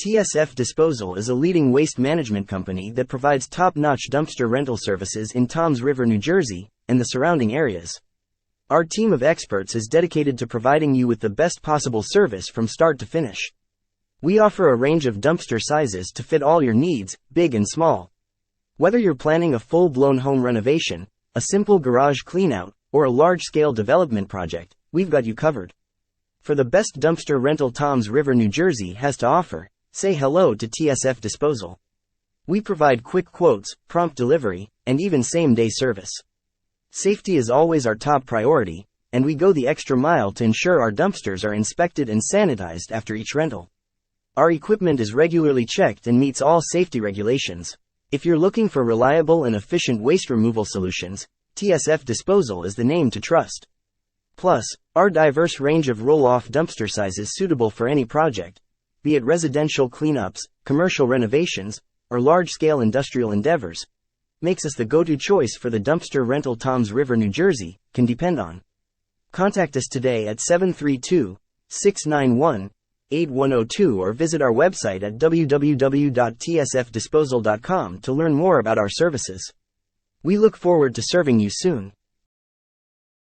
TSF Disposal is a leading waste management company that provides top-notch dumpster rental services in Toms River, New Jersey, and the surrounding areas. Our team of experts is dedicated to providing you with the best possible service from start to finish. We offer a range of dumpster sizes to fit all your needs, big and small. Whether you're planning a full-blown home renovation, a simple garage cleanout, or a large-scale development project, we've got you covered. For the best dumpster rental Toms River, New Jersey has to offer, say hello to TSF Disposal. We provide quick quotes, prompt delivery, and even same-day service. Safety is always our top priority, and we go the extra mile to ensure our dumpsters are inspected and sanitized after each rental. Our equipment is regularly checked and meets all safety regulations. If you're looking for reliable and efficient waste removal solutions, TSF Disposal is the name to trust. Plus, our diverse range of roll-off dumpster sizes suitable for any project, be it residential cleanups, commercial renovations, or large-scale industrial endeavors, makes us the go-to choice for the dumpster rental Toms River, New Jersey, can depend on. Contact us today at 732-691-8102 or visit our website at www.tsfdisposal.com to learn more about our services. We look forward to serving you soon.